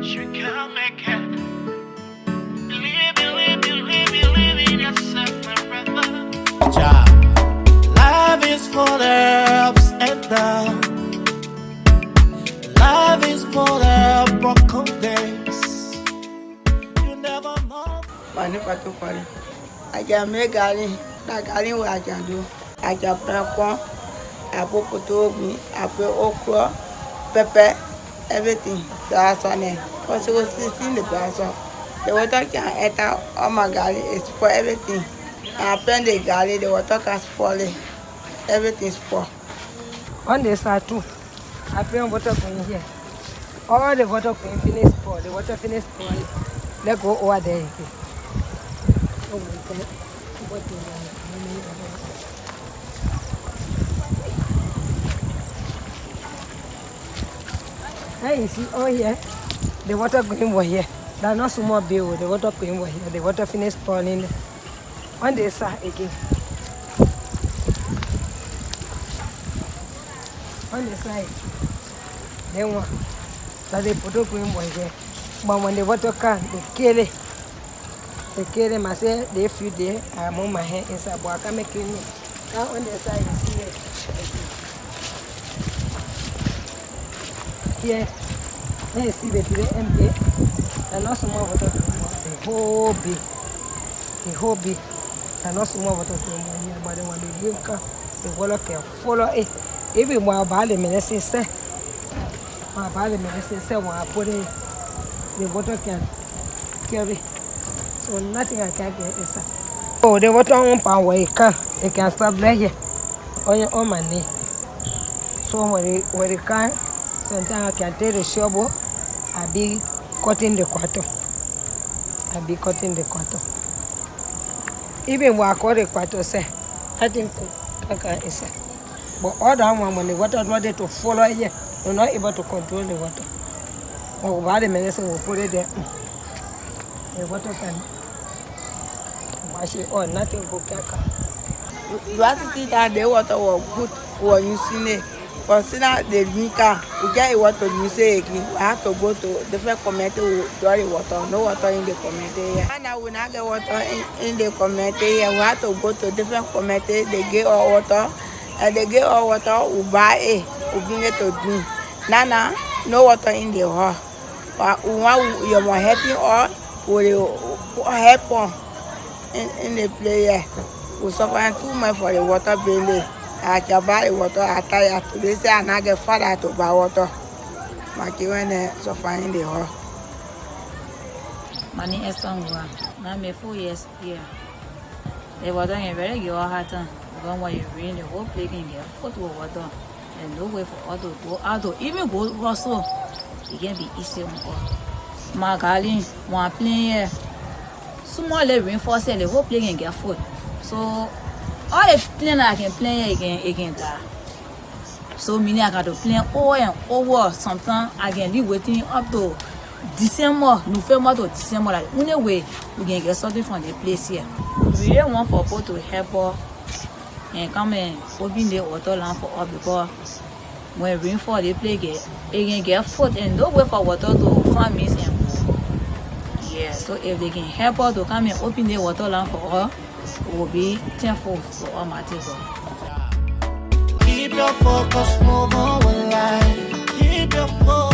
She can make it. Believe in yourself, my brother. Ja, life is for the ups and downs. Life is for the broken days. You never know. Manufacture calling. I can make garden. That garden what I can do. I can plant corn. I put potato, I put okra, pepper, everything. That's on it. Because it was 16 the grass. The water can enter all my garden. It's for everything. I plant the garden, the water can spoil it. Everything spoil. On the side too, I plant water going here. All the water going finish spoil. The water finish spoil. Let go over there. Oh my God. Hey, you see, oh here, the water going over here. That's not small bill. The water going over here. The water finish pouring on the side again. On the side, then one. So they put up going over here. But when the water can, they kill it. They kill them. I say they feed there. I move my hand inside, but I can't make it. Now on the side, you see it. Here, you see the empty. And not small water. The whole big. And not small water. But then when they drink, the water can follow it. Even while barley medicine say, when I put it, the water can carry. So nothing I can get inside. Oh, the water on power it can stop there here on my knee. So when it can, sometimes I can take the shovel. I be cutting the cotton. Even when I cut the cotton, say, I think I can inside. But all that one, when the water is ready to follow here, you're not able to control the water. Or while the medicine will put it there, the water can wash it or nothing will get. You have to see that the water was good for using it. But see that the Nika, we get water to use it again. We have to go to different community to draw the water. No water in the community here. And now we not get water in the community here. We have to go to different community. They get our water. And they get our water, we buy it, we bring it to drink. Now, no water in the hall. But we want you are helping us, we help us in the place. We suffer too much for the water bill. I can buy the water, I tire. They say I not get father to buy water. But you when suffer in the hall. Money is somewhere. Now me 4 years here. The water is very good hot. When you rain, the whole place can get foot with water. And no way for all to go out. Even go also, it can be easy on all. My garden, one plane here. Small reinforce the whole place can get foot. So all the plane I can play again die. So meaning I got to play over and over. Sometimes I can live waiting up to December, November to December. Like only way we can get something from the place here. We really want for people to help us and come and open the water line for us because when rain fall, they play it can get food and no way for water to farm means and go. Yeah, so if they can help us to come and open the water line for us, we will be thankful to Almighty God. Keep your focus, move on with life. Keep your focus.